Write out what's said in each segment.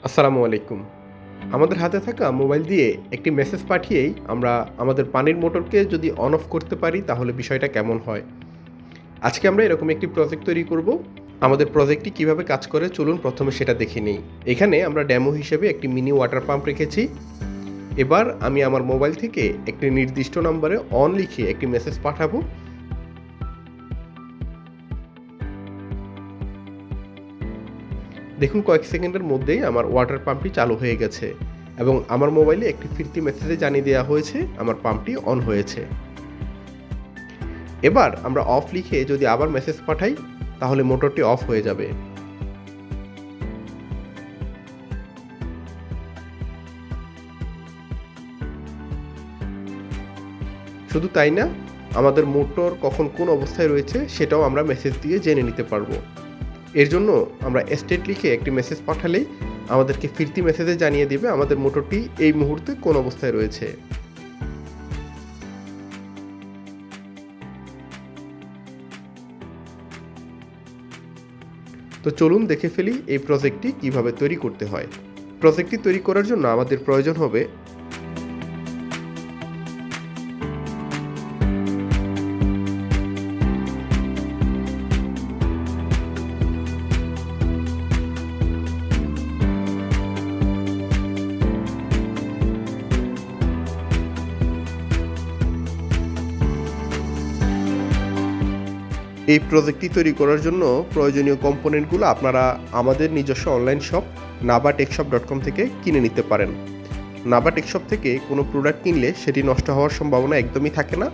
আসসালামু আলাইকুম। আমাদের হাতে থাকা মোবাইল দিয়ে একটি মেসেজ পাঠিয়েই আমরা আমাদের পানির মোটরকে যদি অন অফ করতে পারি তাহলে বিষয়টা কেমন হয়? আজকে আমরা এরকম একটি প্রজেক্ট তৈরি করব। আমাদের প্রজেক্টটি কিভাবে কাজ করে চলুন প্রথমে সেটা দেখে নেই। এখানে আমরা ডেমো হিসেবে একটি মিনি ওয়াটার পাম্প রেখেছি। এবার আমি আমার মোবাইল থেকে একটি নির্দিষ্ট নম্বরে অন লিখে একটি মেসেজ পাঠাবো। দেখুন কয়েক সেকেন্ডের মধ্যেই আমার ওয়াটার পাম্পটি চালু হয়ে গেছে এবং আমার মোবাইলে একটি ফিরতি মেসেজে জানিয়ে দেওয়া হয়েছে আমার পাম্পটি অন হয়েছে। এবার আমরা অফ লিখে যদি আবার মেসেজ পাঠাই তাহলে মোটরটি অফ হয়ে যাবে। শুধু তাই না, আমাদের মোটর কখন কোন অবস্থায় রয়েছে সেটাও আমরা মেসেজ দিয়ে জেনে নিতে পারবো। এর জন্য আমরা স্টেট লিখে একটি মেসেজ পাঠালেই আমাদেরকে ফিরতি মেসেজে জানিয়ে দিবে আমাদের মোটরটি এই মুহূর্তে কোন অবস্থায় রয়েছে। তো চলুন দেখে ফেলি এই প্রজেক্টটি কিভাবে তৈরি করতে হয়। প্রজেক্টটি তৈরি করার জন্য আমাদের প্রয়োজন হবে এই প্রজেক্টটি তৈরি করার জন্য প্রয়োজনীয় কম্পোনেন্টগুলো আপনারা আমাদের নিজস্ব অনলাইন শপ nabatekshop.com থেকে কিনে নিতে পারেন। নাবাটেকশপ থেকে কোনো প্রোডাক্ট কিনলে সেটি নষ্ট হওয়ার সম্ভাবনা একদমই থাকে না,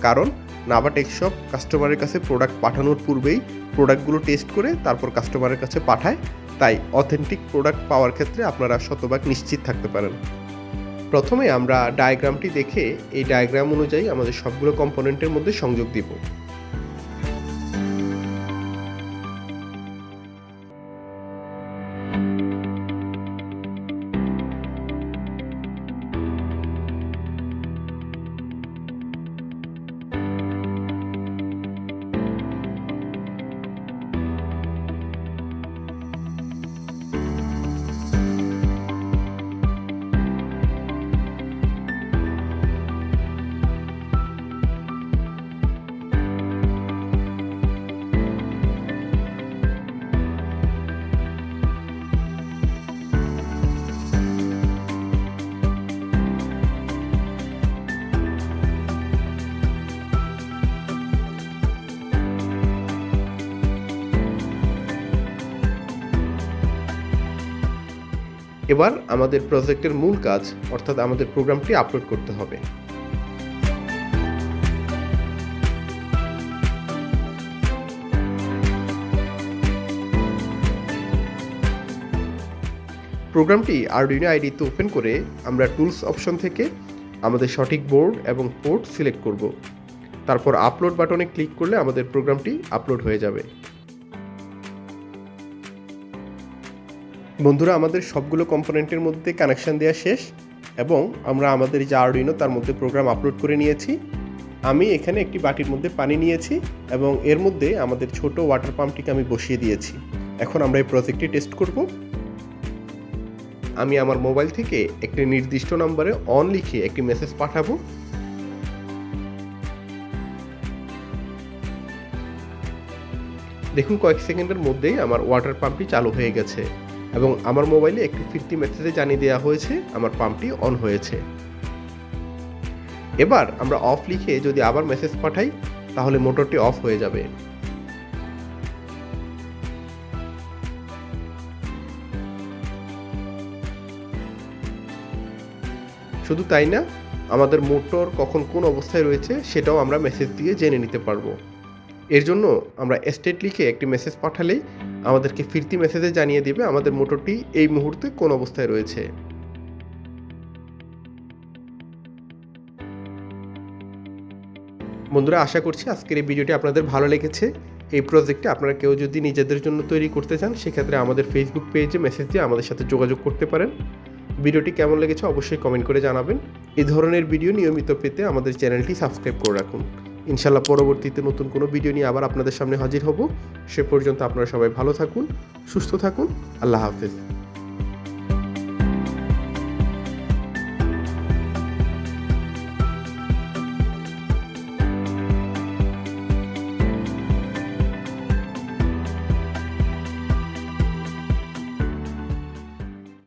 কারণ নাবাটেকশপ কাস্টমারের কাছে প্রোডাক্ট পাঠানোর পূর্বেই প্রোডাক্টগুলো টেস্ট করে তারপর কাস্টমারের কাছে পাঠায়, তাই অথেন্টিক প্রোডাক্ট পাওয়ার ক্ষেত্রে আপনারা শতভাগ নিশ্চিত থাকতে পারেন। প্রথমে আমরা ডায়াগ্রামটি দেখে এই ডায়াগ্রাম অনুযায়ী আমাদের সবগুলো কম্পোনেন্টের মধ্যে সংযোগ দিব। এবার আমাদের প্রজেক্টের মূল কাজ অর্থাৎ আমাদের প্রোগ্রামটি আপলোড করতে হবে। প্রোগ্রামটি Arduino আইডিতে ওপেন করে আমরা টুলস অপশন থেকে আমাদের সঠিক বোর্ড এবং পোর্ট সিলেক্ট করব। তারপর আপলোড বাটনে ক্লিক করলে আমাদের প্রোগ্রামটি আপলোড হয়ে যাবে। বন্ধুরা, আমাদের সবগুলো কম্পোনেন্টের মধ্যে কানেকশন দেওয়া শেষ এবং আমরা আমাদের যে Arduino তার মধ্যে প্রোগ্রাম আপলোড করে নিয়েছি। আমি এখানে একটি বাটির মধ্যে পানি নিয়েছি এবং এর মধ্যে আমাদের ছোট ওয়াটার পাম্পটিকে আমি বসিয়ে দিয়েছি। এখন আমরা এই প্রজেক্টটি টেস্ট করব। আমি আমার মোবাইল থেকে একটি নির্দিষ্ট নম্বরে অন লিখে একটি মেসেজ পাঠাবো। দেখুন কয়েক সেকেন্ডের মধ্যেই আমার ওয়াটার পাম্পটি চালু হয়ে গেছে এবং আমার মোবাইলে একটি ফিরতি মেসেজে জানিয়ে দেওয়া হয়েছে আমার পাম্পটি অন হয়েছে। এবার আমরা অফ লিখে যদি আবার মেসেজ পাঠাই তাহলে মোটরটি অফ হয়ে যাবে। শুধু তাই না, আমাদের মোটর কখন কোন অবস্থায় রয়েছে সেটাও আমরা মেসেজ দিয়ে জেনে নিতে পারবো। এর জন্য আমরা স্টেট লিখে একটি মেসেজ পাঠালেই আমাদেরকে ফিরতি মেসেজে জানিয়ে দিবে আমাদের মোটরটি এই মুহূর্তে কোন অবস্থায় রয়েছে। বন্ধুরা, আশা করছি আজকের এই ভিডিওটি আপনাদের ভালো লেগেছে। এই প্রজেক্টে আপনারা কেউ যদি নিজেদের জন্য তৈরি করতে চান সেক্ষেত্রে আমাদের ফেসবুক পেজে মেসেজ দিয়ে আমাদের সাথে যোগাযোগ করতে পারেন। ভিডিওটি কেমন লেগেছে অবশ্যই কমেন্ট করে জানাবেন। এই ধরনের ভিডিও নিয়মিত পেতে আমাদের চ্যানেলটি সাবস্ক্রাইব করে রাখুন। ইনশাআল্লাহ পরবর্তীতে নতুন কোনো ভিডিও নিয়ে আবার আপনাদের সামনে হাজির হব। সে পর্যন্ত আপনারা সবাই ভালো থাকুন, সুস্থ থাকুন। আল্লাহ হাফেজ।